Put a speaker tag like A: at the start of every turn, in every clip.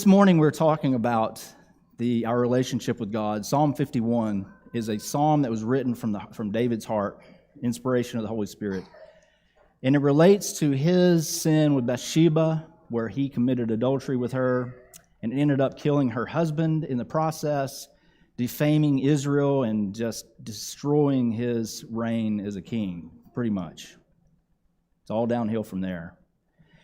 A: This morning we're talking about our relationship with God. Psalm 51 is a psalm that was written from David's heart, inspiration of the Holy Spirit. And it relates to his sin with Bathsheba, where he committed adultery with her and ended up killing her husband in the process, defaming Israel and just destroying his reign as a king, pretty much. It's all downhill from there.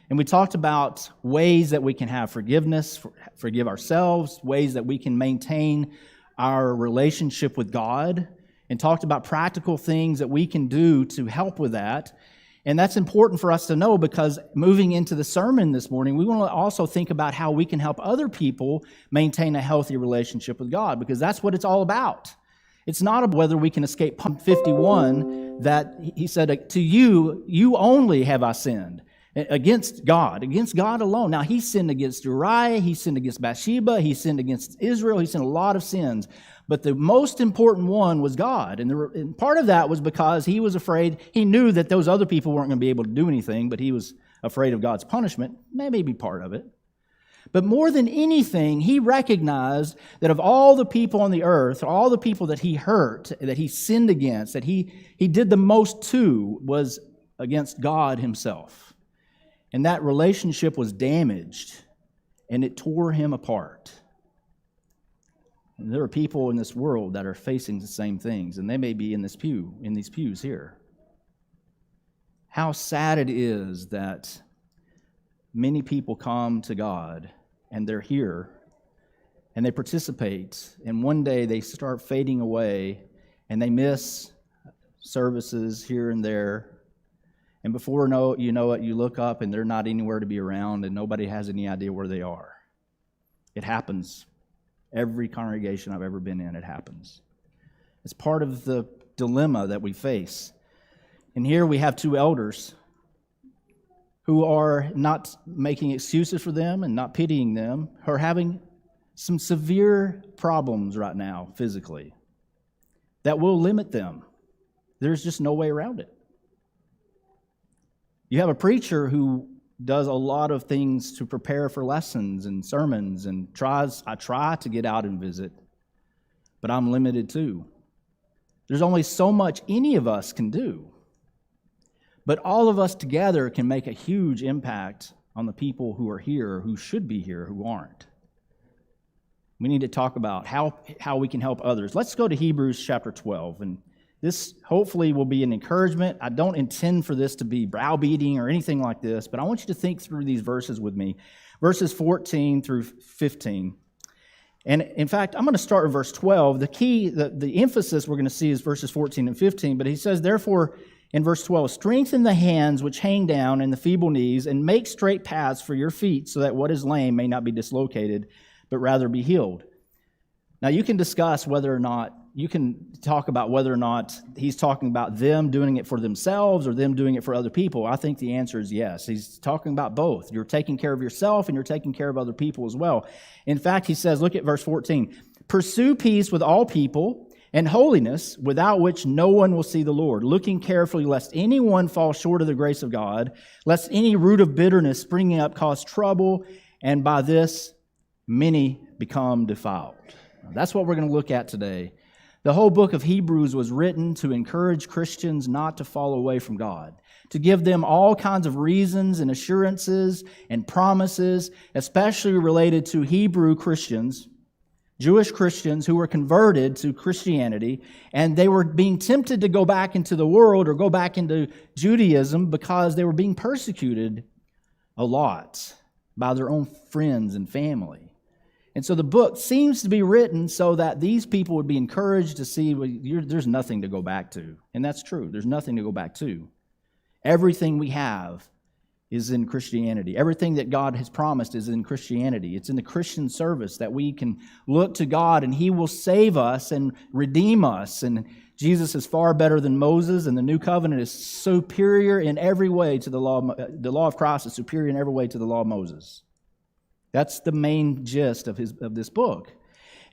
A: And we talked about ways that we can have forgiveness, forgive ourselves, ways that we can maintain our relationship with God, and talked about practical things that we can do to help with that. And that's important for us to know, because moving into the sermon this morning, we want to also think about how we can help other people maintain a healthy relationship with God, because that's what it's all about. It's not about whether we can escape Psalm 51, that he said, to you only have I sinned. Against God alone. Now, he sinned against Uriah, he sinned against Bathsheba, he sinned against Israel, he sinned a lot of sins. But the most important one was God. And part of that was because he was afraid, he knew that those other people weren't going to be able to do anything, but he was afraid of God's punishment. That may be part of it. But more than anything, he recognized that of all the people on the earth, all the people that he hurt, that he sinned against, that he did the most to, was against God himself. And that relationship was damaged, and it tore him apart. And there are people in this world that are facing the same things, and they may be in these pews here. How sad it is that many people come to God, and they're here, and they participate, and one day they start fading away, and they miss services here and there. And before you know it, you look up and they're not anywhere to be around, and nobody has any idea where they are. It happens. Every congregation I've ever been in, it happens. It's part of the dilemma that we face. And here we have two elders who are not making excuses for them and not pitying them, who are having some severe problems right now physically that will limit them. There's just no way around it. You have a preacher who does a lot of things to prepare for lessons and sermons and I try to get out and visit, but I'm limited too. There's only so much any of us can do. But all of us together can make a huge impact on the people who are here, who should be here, who aren't. We need to talk about how we can help others. Let's go to Hebrews chapter 12, and this hopefully will be an encouragement. I don't intend for this to be browbeating or anything like this, but I want you to think through these verses with me. Verses 14 through 15. And in fact, I'm going to start with verse 12. The emphasis we're going to see is verses 14 and 15, but he says, therefore, in verse 12, strengthen the hands which hang down and the feeble knees, and make straight paths for your feet, so that what is lame may not be dislocated, but rather be healed. Now, you can discuss you can talk about whether or not he's talking about them doing it for themselves or them doing it for other people. I think the answer is yes. He's talking about both. You're taking care of yourself and you're taking care of other people as well. In fact, he says, look at verse 14, pursue peace with all people and holiness, without which no one will see the Lord, looking carefully lest anyone fall short of the grace of God, lest any root of bitterness springing up cause trouble, and by this many become defiled. That's what we're going to look at today. The whole book of Hebrews was written to encourage Christians not to fall away from God, to give them all kinds of reasons and assurances and promises, especially related to Hebrew Christians, Jewish Christians who were converted to Christianity, and they were being tempted to go back into the world or go back into Judaism because they were being persecuted a lot by their own friends and family. And so the book seems to be written so that these people would be encouraged to see, there's nothing to go back to. And that's true. There's nothing to go back to. Everything we have is in Christianity. Everything that God has promised is in Christianity. It's in the Christian service that we can look to God and He will save us and redeem us. And Jesus is far better than Moses, and the new covenant is superior in every way to the law. The law of Christ is superior in every way to the law of Moses. That's the main gist of this book.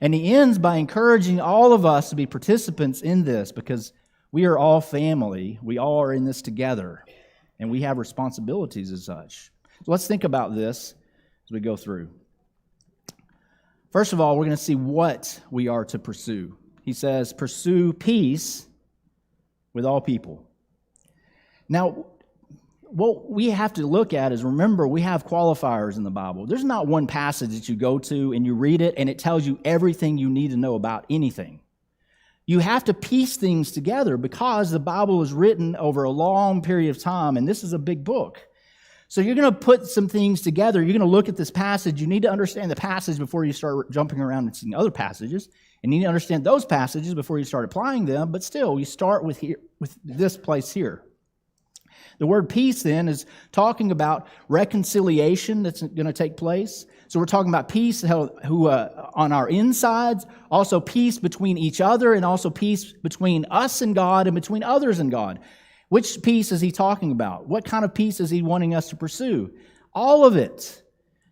A: And he ends by encouraging all of us to be participants in this, because we are all family. We all are in this together, and we have responsibilities as such. So let's think about this as we go through. First of all, we're going to see what we are to pursue. He says, pursue peace with all people. Now, what we have to look at is, remember, we have qualifiers in the Bible. There's not one passage that you go to and you read it and it tells you everything you need to know about anything. You have to piece things together because the Bible is written over a long period of time, and this is a big book. So you're going to put some things together. You're going to look at this passage. You need to understand the passage before you start jumping around and seeing other passages. And you need to understand those passages before you start applying them. But still, you start with this place here. The word peace, then, is talking about reconciliation that's going to take place. So we're talking about peace on our insides, also peace between each other, and also peace between us and God and between others and God. Which peace is he talking about? What kind of peace is he wanting us to pursue? All of it.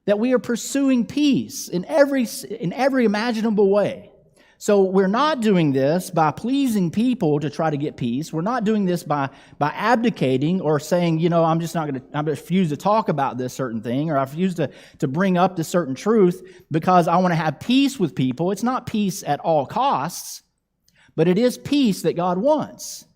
A: That we are pursuing peace in every imaginable way. So we're not doing this by pleasing people to try to get peace. We're not doing this by abdicating or saying, I refuse to talk about this certain thing, or I refuse to bring up this certain truth because I want to have peace with people. It's not peace at all costs, but it is peace that God wants.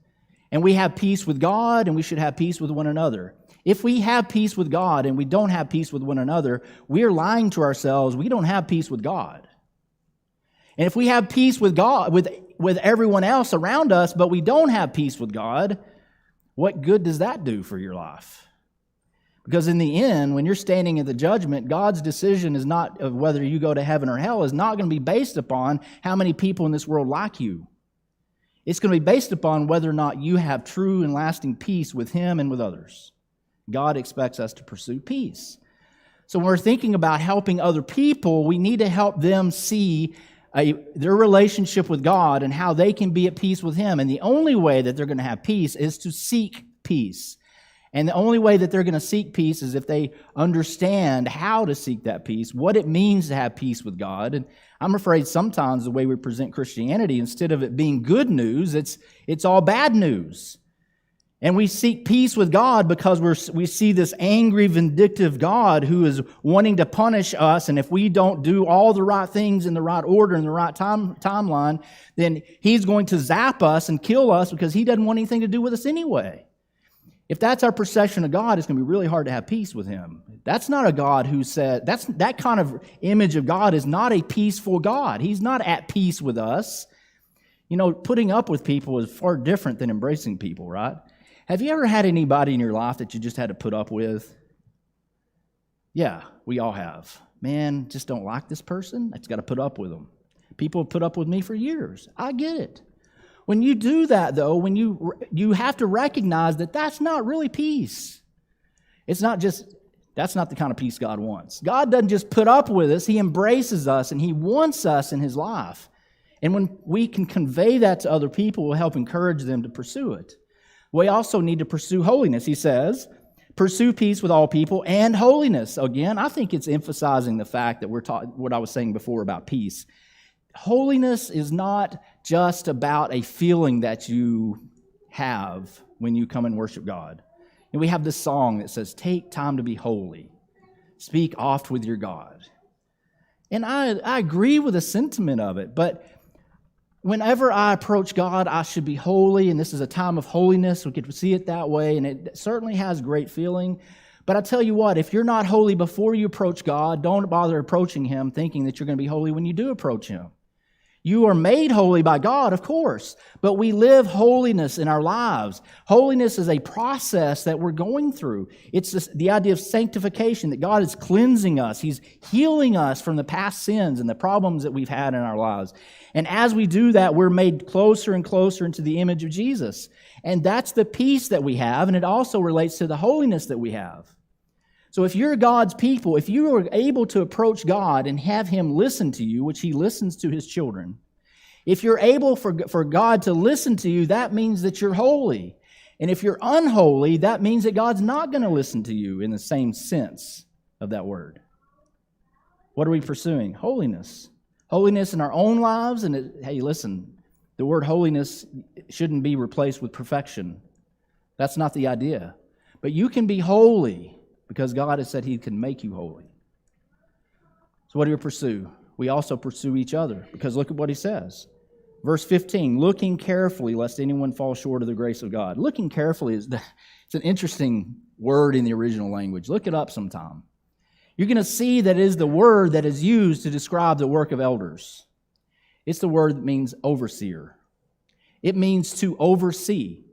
A: And we have peace with God, and we should have peace with one another. If we have peace with God and we don't have peace with one another, we're lying to ourselves. We don't have peace with God. And if we have peace with God, with everyone else around us, but we don't have peace with God, what good does that do for your life? Because in the end, when you're standing at the judgment, God's decision is not of whether you go to heaven or hell, is not going to be based upon how many people in this world like you. It's going to be based upon whether or not you have true and lasting peace with Him and with others. God expects us to pursue peace. So when we're thinking about helping other people, we need to help them see their relationship with God and how they can be at peace with Him. And the only way that they're going to have peace is to seek peace. And the only way that they're going to seek peace is if they understand how to seek that peace, what it means to have peace with God. And I'm afraid sometimes the way we present Christianity, instead of it being good news, it's all bad news. And we seek peace with God because we see this angry, vindictive God who is wanting to punish us. And if we don't do all the right things in the right order, in the right timeline, then He's going to zap us and kill us because He doesn't want anything to do with us anyway. If that's our perception of God, it's going to be really hard to have peace with Him. That's not a God who said, that kind of image of God is not a peaceful God. He's not at peace with us. Putting up with people is far different than embracing people, right? Have you ever had anybody in your life that you just had to put up with? Yeah, we all have. Man, just don't like this person. I just got to put up with them. People have put up with me for years. I get it. When you do that, though, when you have to recognize that that's not really peace. That's not the kind of peace God wants. God doesn't just put up with us. He embraces us, and He wants us in His life. And when we can convey that to other people, we'll help encourage them to pursue it. We also need to pursue holiness. He says, pursue peace with all people and holiness. Again, I think it's emphasizing the fact that we're talking, what I was saying before about peace. Holiness is not just about a feeling that you have when you come and worship God. And we have this song that says, take time to be holy. Speak oft with your God. And I agree with the sentiment of it, but whenever I approach God, I should be holy, and this is a time of holiness. We could see it that way, and it certainly has great feeling. But I tell you what, if you're not holy before you approach God, don't bother approaching Him thinking that you're going to be holy when you do approach Him. You are made holy by God, of course, but we live holiness in our lives. Holiness is a process that we're going through. It's the idea of sanctification, that God is cleansing us. He's healing us from the past sins and the problems that we've had in our lives. And as we do that, we're made closer and closer into the image of Jesus. And that's the peace that we have, and it also relates to the holiness that we have. So if you're God's people, if you are able to approach God and have Him listen to you, which He listens to His children, if you're able for God to listen to you, that means that you're holy. And if you're unholy, that means that God's not going to listen to you in the same sense of that word. What are we pursuing? Holiness. Holiness in our own lives. And hey, listen, the word holiness shouldn't be replaced with perfection. That's not the idea. But you can be holy because God has said He can make you holy. So what do you pursue? we also pursue each other. Because look at what he says. Verse 15, looking carefully lest anyone fall short of the grace of God. Looking carefully it's an interesting word in the original language. Look it up sometime. You're going to see that it is the word that is used to describe the work of elders. It's the word that means overseer. It means to oversee.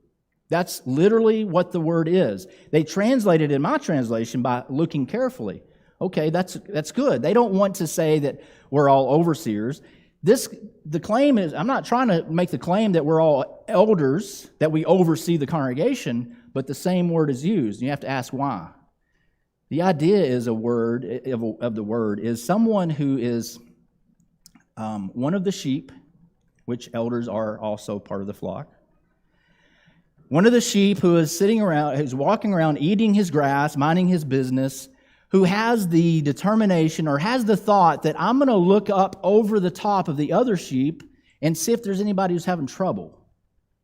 A: That's literally what the word is. They translated in my translation by looking carefully. Okay, that's good. They don't want to say that we're all overseers. The claim is, I'm not trying to make the claim that we're all elders, that we oversee the congregation, but the same word is used. You have to ask why. The idea is of the word is someone who is one of the sheep, which elders are also part of the flock. One of the sheep who is sitting around, who's walking around eating his grass, minding his business, who has the determination or has the thought that I'm going to look up over the top of the other sheep and see if there's anybody who's having trouble.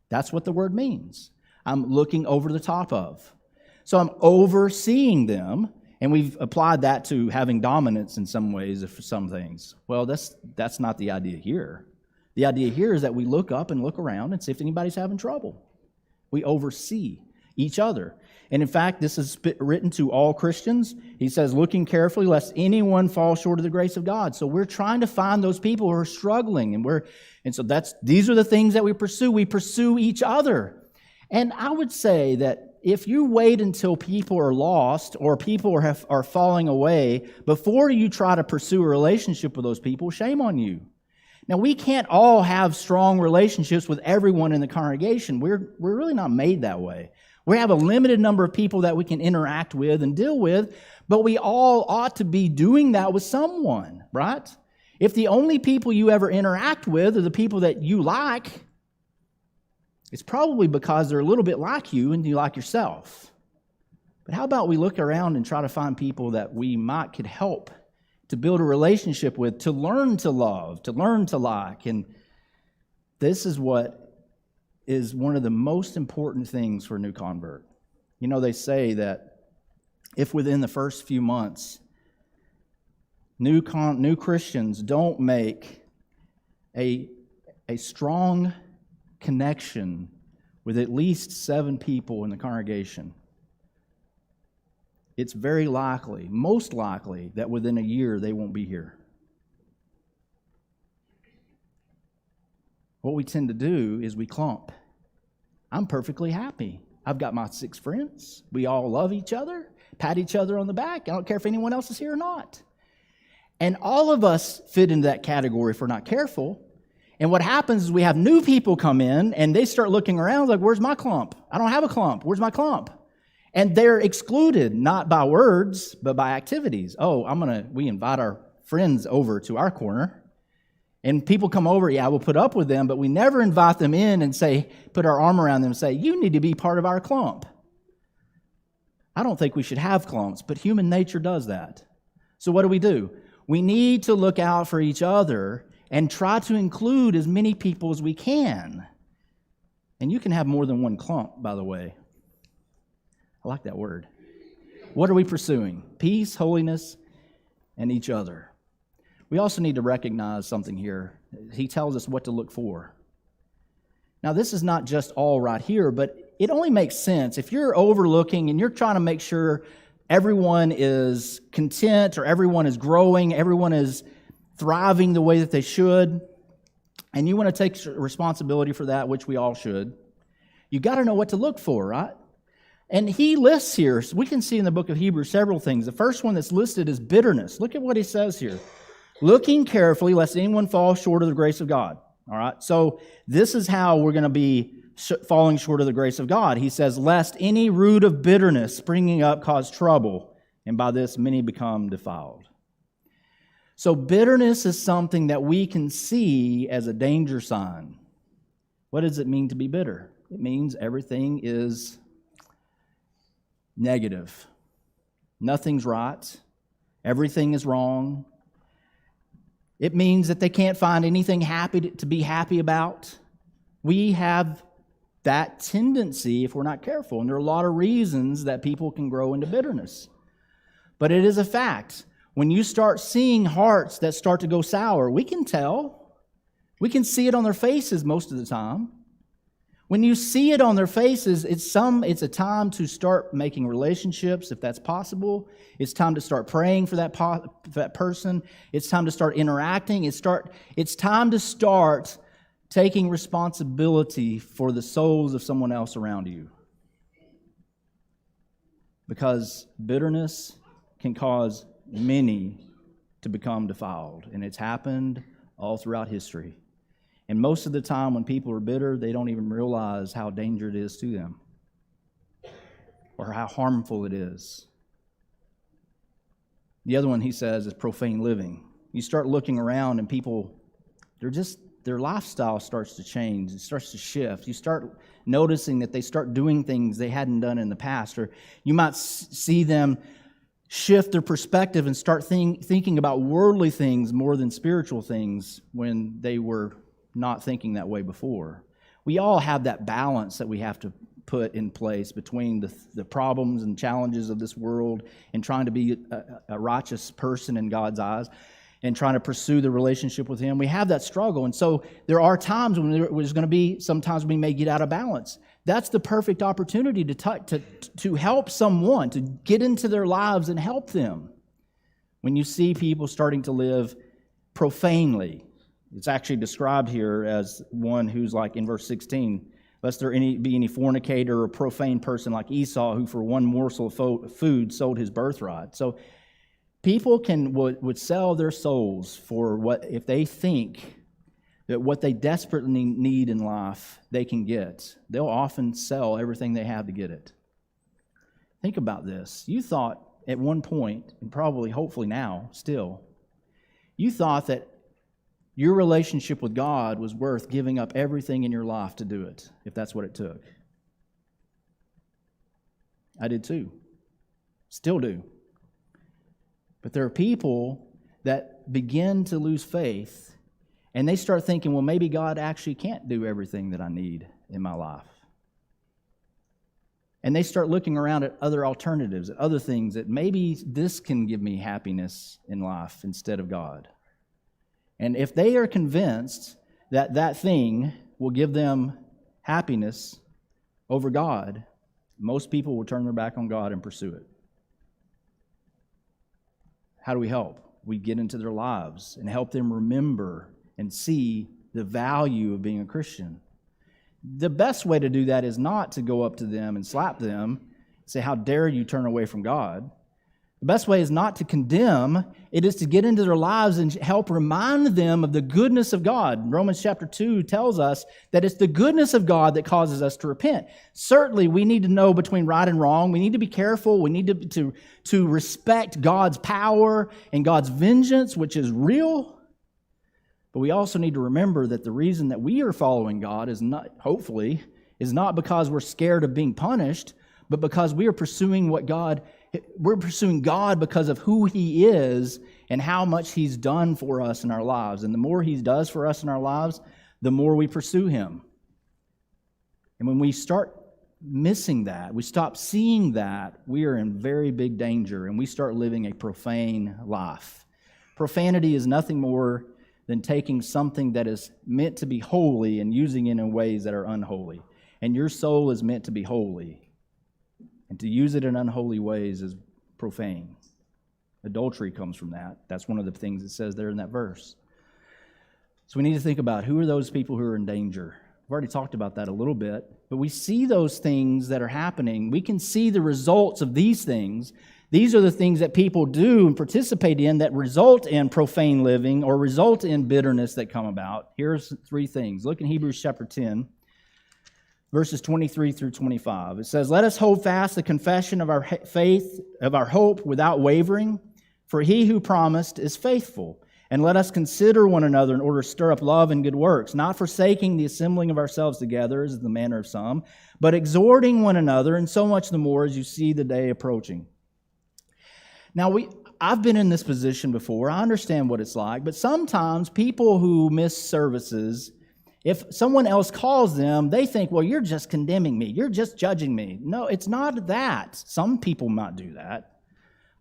A: That's what the word means. I'm looking over the top of. So I'm overseeing them, and we've applied that to having dominance in some ways for some things. Well, that's not the idea here. The idea here is that we look up and look around and see if anybody's having trouble. We oversee each other. And in fact, this is written to all Christians. He says, looking carefully lest anyone fall short of the grace of God. So we're trying to find those people who are struggling. And so these are the things that we pursue. We pursue each other. And I would say that if you wait until people are lost or people are falling away before you try to pursue a relationship with those people, shame on you. Now, we can't all have strong relationships with everyone in the congregation. We're really not made that way. We have a limited number of people that we can interact with and deal with, but we all ought to be doing that with someone, right? If the only people you ever interact with are the people that you like, it's probably because they're a little bit like you and you like yourself. But how about we look around and try to find people that we could help to build a relationship with, to learn to love, to learn to like. And this is what is one of the most important things for a new convert. You know, they say that if within the first few months, new Christians don't make a strong connection with at least 7 people in the congregation, it's very likely, most likely, that within a year they won't be here. What we tend to do is we clump. I'm perfectly happy. I've got my 6 friends. We all love each other, pat each other on the back. I don't care if anyone else is here or not. And all of us fit into that category if we're not careful. And what happens is we have new people come in and they start looking around like, where's my clump? I don't have a clump. Where's my clump? And they're excluded, not by words, but by activities. Oh, we invite our friends over to our corner. And people come over, yeah, we'll put up with them, but we never invite them in and put our arm around them and say, you need to be part of our clump. I don't think we should have clumps, but human nature does that. So what do? We need to look out for each other and try to include as many people as we can. And you can have more than one clump, by the way. I like that word. What are we pursuing? Peace, holiness, and each other. We also need to recognize something here. He tells us what to look for. Now, this is not just all right here, but it only makes sense if you're overlooking and you're trying to make sure everyone is content or everyone is growing, everyone is thriving the way that they should, and you want to take responsibility for that, which we all should. You got to know what to look for, right? And he lists here, so we can see in the book of Hebrews several things. The first one that's listed is bitterness. Look at what he says here. Looking carefully, lest anyone fall short of the grace of God. All right, so this is how we're going to be falling short of the grace of God. He says, lest any root of bitterness springing up cause trouble, and by this many become defiled. So bitterness is something that we can see as a danger sign. What does it mean to be bitter? It means everything is negative. Nothing's right. Everything is wrong. It means that they can't find anything to be happy about. We have that tendency if we're not careful. And there are a lot of reasons that people can grow into bitterness. But it is a fact. when you start seeing hearts that start to go sour, we can tell. We can see it on their faces most of the time. When you see it on their faces, it's a time to start making relationships, if that's possible. It's time to start praying for that person. It's time to start interacting. It's time to start taking responsibility for the souls of someone else around you. Because bitterness can cause many to become defiled, and it's happened all throughout history. And most of the time when people are bitter, they don't even realize how dangerous it is to them or how harmful it is. The other one, he says, is profane living. You start looking around and people, their lifestyle starts to change. It starts to shift. You start noticing that they start doing things they hadn't done in the past. Or you might see them shift their perspective and start thinking about worldly things more than spiritual things when they were not thinking that way before. We all have that balance that we have to put in place between the problems and challenges of this world and trying to be a righteous person in God's eyes and trying to pursue the relationship with Him. We have that struggle. And so there are times when there's going to be, sometimes we may get out of balance. That's the perfect opportunity to help someone, to get into their lives and help them. When you see people starting to live profanely, it's actually described here as one who's like in verse 16, lest there be any fornicator or profane person like Esau, who for one morsel of food sold his birthright. So people would sell their souls for what, if they think that what they desperately need in life they can get, they'll often sell everything they have to get it. Think about this. You thought at one point, and probably hopefully now still, you thought that your relationship with God was worth giving up everything in your life to do it, if that's what it took. I did too. Still do. But there are people that begin to lose faith, and they start thinking, well, maybe God actually can't do everything that I need in my life. And they start looking around at other alternatives, at other things that maybe this can give me happiness in life instead of God. And if they are convinced that that thing will give them happiness over God, most people will turn their back on God and pursue it. How do we help? We get into their lives and help them remember and see the value of being a Christian. The best way to do that is not to go up to them and slap them, say, how dare you turn away from God? The best way is not to condemn. It is to get into their lives and help remind them of the goodness of God. Romans chapter 2 tells us that it's the goodness of God that causes us to repent. Certainly, we need to know between right and wrong. We need to be careful. We need to respect God's power and God's vengeance, which is real. But we also need to remember that the reason that we are following God is not because we're scared of being punished, but because we are pursuing we're pursuing God because of who He is and how much He's done for us in our lives. And the more He does for us in our lives, the more we pursue Him. And when we start missing that, we stop seeing that, we are in very big danger and we start living a profane life. Profanity is nothing more than taking something that is meant to be holy and using it in ways that are unholy. And your soul is meant to be holy. And to use it in unholy ways is profane. Adultery comes from that. That's one of the things it says there in that verse. So we need to think about who are those people who are in danger. I've already talked about that a little bit. But we see those things that are happening. We can see the results of these things. These are the things that people do and participate in that result in profane living or result in bitterness that come about. Here's 3 things. Look in Hebrews chapter 10. Verses 23 through 25. It says, let us hold fast the confession of our faith, of our hope without wavering, for He who promised is faithful. And let us consider one another in order to stir up love and good works, not forsaking the assembling of ourselves together, as is the manner of some, but exhorting one another, and so much the more as you see the day approaching. Now, I've been in this position before. I understand what it's like, but sometimes people who miss services, if someone else calls them, they think, well, you're just condemning me. You're just judging me. No, it's not that. Some people might do that.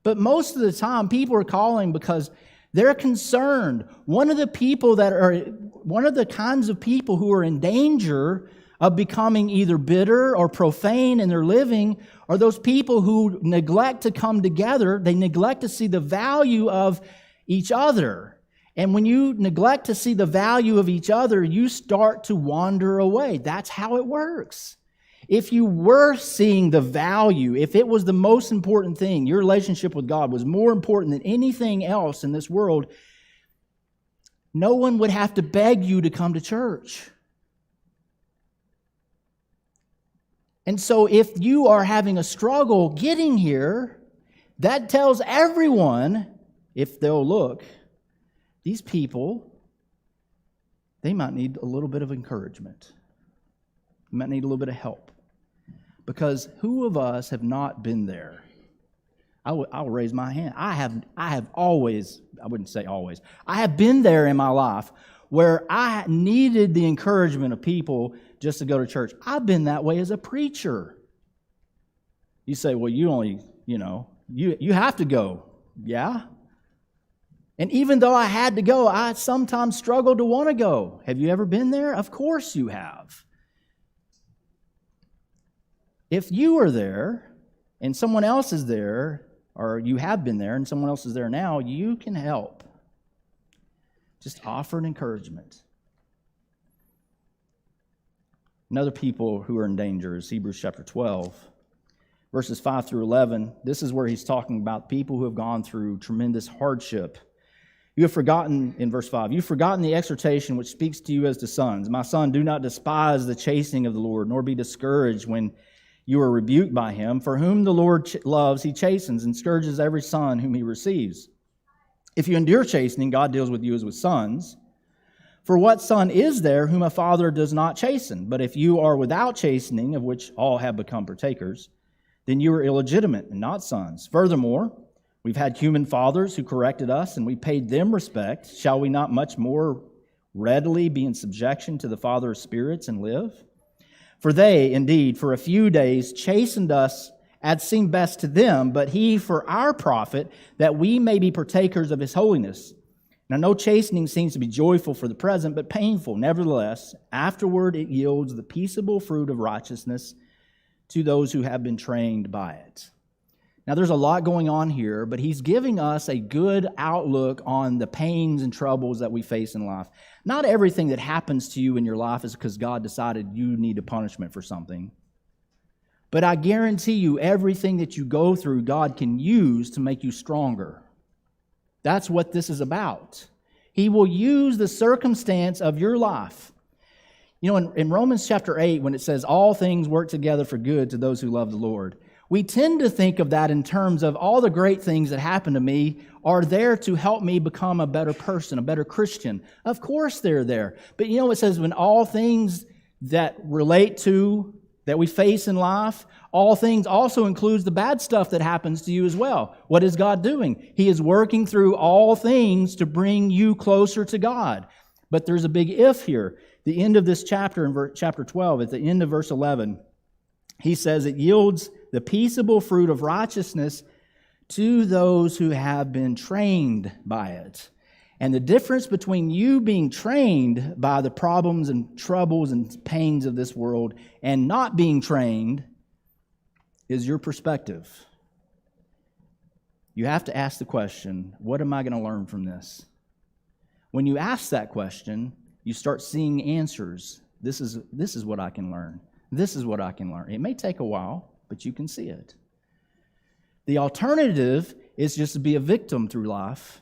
A: But most of the time, people are calling because they're concerned. One of the kinds of people who are in danger of becoming either bitter or profane in their living are those people who neglect to come together. They neglect to see the value of each other. And when you neglect to see the value of each other, you start to wander away. That's how it works. If you were seeing the value, if it was the most important thing, your relationship with God was more important than anything else in this world, no one would have to beg you to come to church. And so if you are having a struggle getting here, that tells everyone, if they'll look, these people, they might need a little bit of encouragement. They might need a little bit of help. Because who of us have not been there? I'll raise my hand. I have always, I wouldn't say always, I have been there in my life where I needed the encouragement of people just to go to church. I've been that way as a preacher. You say, well, you only, you have to go. Yeah. And even though I had to go, I sometimes struggled to want to go. Have you ever been there? Of course you have. If you are there and someone else is there, or you have been there and someone else is there now, you can help. Just offer an encouragement. Another people who are in danger is Hebrews chapter 12, verses 5 through 11. This is where he's talking about people who have gone through tremendous hardship. You have forgotten, in verse 5, you've forgotten the exhortation which speaks to you as to sons. My son, do not despise the chastening of the Lord, nor be discouraged when you are rebuked by him. For whom the Lord loves, he chastens and scourges every son whom he receives. If you endure chastening, God deals with you as with sons. For what son is there whom a father does not chasten? But if you are without chastening, of which all have become partakers, then you are illegitimate and not sons. Furthermore, we've had human fathers who corrected us, and we paid them respect. Shall we not much more readily be in subjection to the Father of spirits and live? For they, indeed, for a few days chastened us as seemed best to them, but he for our profit, that we may be partakers of his holiness. Now, no chastening seems to be joyful for the present, but painful. Nevertheless, afterward it yields the peaceable fruit of righteousness to those who have been trained by it. Now, there's a lot going on here, but he's giving us a good outlook on the pains and troubles that we face in life. Not everything that happens to you in your life is because God decided you need a punishment for something. But I guarantee you, everything that you go through, God can use to make you stronger. That's what this is about. He will use the circumstance of your life. In Romans chapter 8, when it says, all things work together for good to those who love the Lord, we tend to think of that in terms of all the great things that happen to me are there to help me become a better person, a better Christian. Of course they're there. But it says when all things that relate to, that we face in life, all things also includes the bad stuff that happens to you as well. What is God doing? He is working through all things to bring you closer to God. But there's a big if here. The end of this chapter, in chapter 12, at the end of verse 11, he says it yields the peaceable fruit of righteousness to those who have been trained by it. And the difference between you being trained by the problems and troubles and pains of this world and not being trained is your perspective. You have to ask the question, what am I going to learn from this? When you ask that question, you start seeing answers. This is what I can learn. This is what I can learn. It may take a while, but you can see it. The alternative is just to be a victim through life.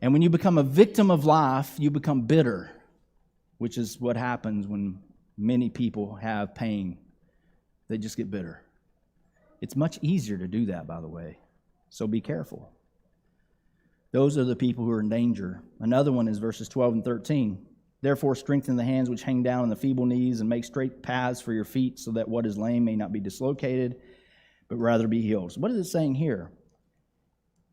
A: And when you become a victim of life, you become bitter, which is what happens when many people have pain. They just get bitter. It's much easier to do that, by the way. So be careful. Those are the people who are in danger. Another one is verses 12 and 13. Therefore, strengthen the hands which hang down and the feeble knees, and make straight paths for your feet, so that what is lame may not be dislocated, but rather be healed. So what is it saying here?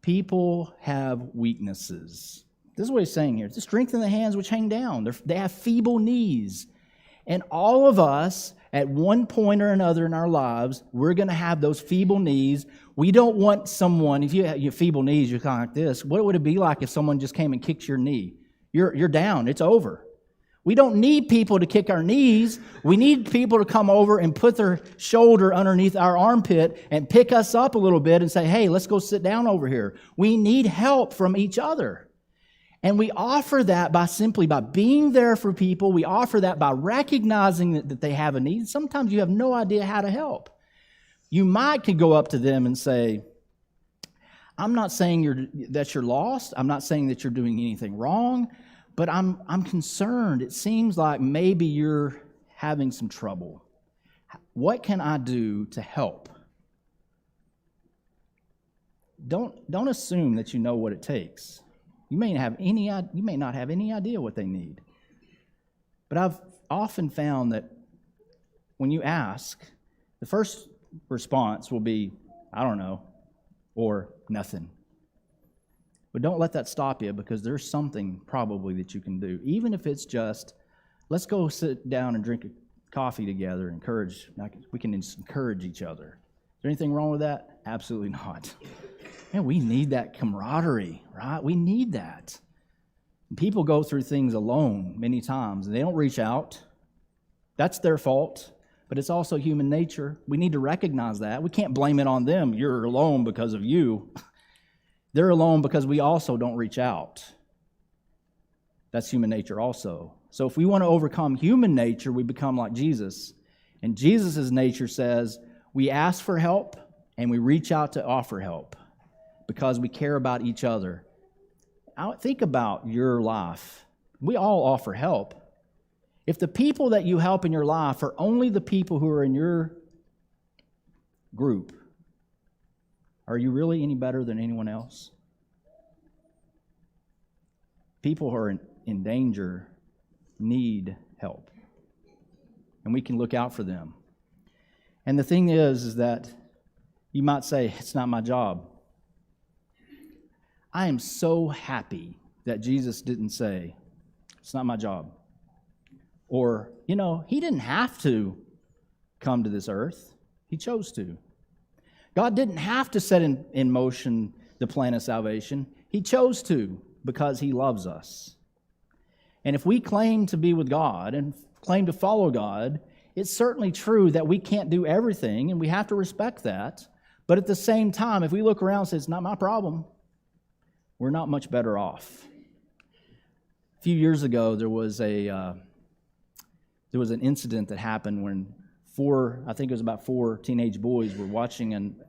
A: People have weaknesses. This is what he's saying here. To strengthen the hands which hang down. They have feeble knees. And all of us, At one point or another in our lives, we're going to have those feeble knees. We don't want someone, if you have your feeble knees, you're kind of like this. What would it be like if someone just came and kicked your knee? You're down. It's over. We don't need people to kick our knees. We need people to come over and put their shoulder underneath our armpit and pick us up a little bit and say, hey, let's go sit down over here. We need help from each other. And we offer that by being there for people. We offer that by recognizing that they have a need. Sometimes you have no idea how to help. You could go up to them and say, I'm not saying that you're lost. I'm not saying that you're doing anything wrong, but I'm concerned. It seems like maybe you're having some trouble. What can I do to help? Don't assume that you know what it takes. You may not have any idea what they need. But I've often found that when you ask, the first response will be, I don't know, or nothing. But don't let that stop you, because there's something probably that you can do. Even if it's just, let's go sit down and drink a coffee together and we can encourage each other. Is there anything wrong with that? Absolutely not. Man, we need that camaraderie, right? We need that. People go through things alone many times, and they don't reach out. That's their fault, but it's also human nature. We need to recognize that. We can't blame it on them. You're alone because of you. They're alone because we also don't reach out. That's human nature also. So if we want to overcome human nature, we become like Jesus. And Jesus' nature says we ask for help and we reach out to offer help, because we care about each other. Think about your life. We all offer help. If the people that you help in your life are only the people who are in your group, are you really any better than anyone else? People who are in danger need help, and we can look out for them. And the thing is that you might say, it's not my job. I am so happy that Jesus didn't say, it's not my job. Or, he didn't have to come to this earth. He chose to. God didn't have to set in motion the plan of salvation. He chose to, because he loves us. And if we claim to be with God and claim to follow God, it's certainly true that we can't do everything, and we have to respect that. But at the same time, if we look around and say, it's not my problem, we're not much better off. A few years ago, there was an incident that happened when about four teenage boys were watching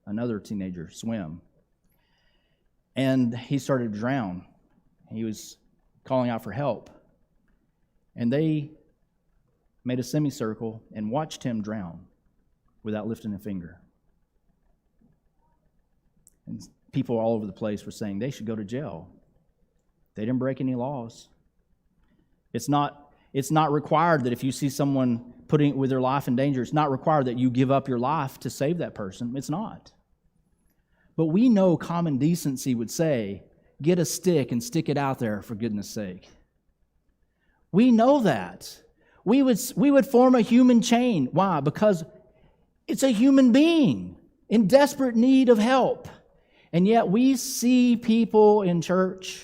A: another teenager swim. And he started to drown. He was calling out for help. And they made a semicircle and watched him drown without lifting a finger. And people all over the place were saying they should go to jail. They didn't break any laws. It's not required that if you see someone putting with their life in danger, it's not required that you give up your life to save that person. It's not. But we know common decency would say, get a stick and stick it out there, for goodness sake. We know that. We would form a human chain. Why? Because it's a human being in desperate need of help. And yet we see people in church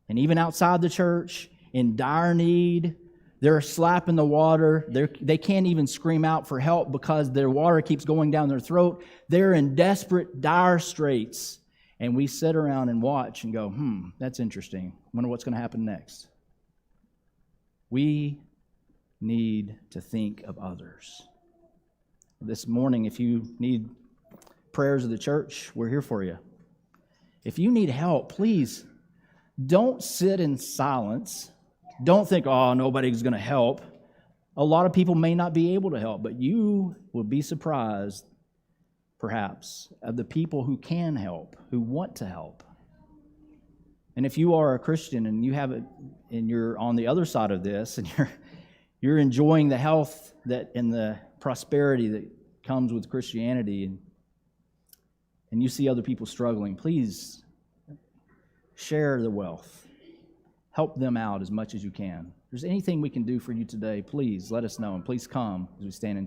A: and even outside the church in dire need. They're slapping the water. They can't even scream out for help because their water keeps going down their throat. They're in desperate, dire straits. And we sit around and watch and go, that's interesting. Wonder what's going to happen next. We need to think of others. This morning, if you need prayers of the church, we're here for you. If you need help, please don't sit in silence. Don't think, nobody's going to help. A lot of people may not be able to help, but you will be surprised, perhaps, of the people who can help, who want to help. And if you are a Christian and you have it, and you're on the other side of this, and you're enjoying the health that and the prosperity that comes with Christianity, and you see other people struggling, please share the wealth. Help them out as much as you can. there's anything we can do for you today, please let us know, and please come as we stand and sing.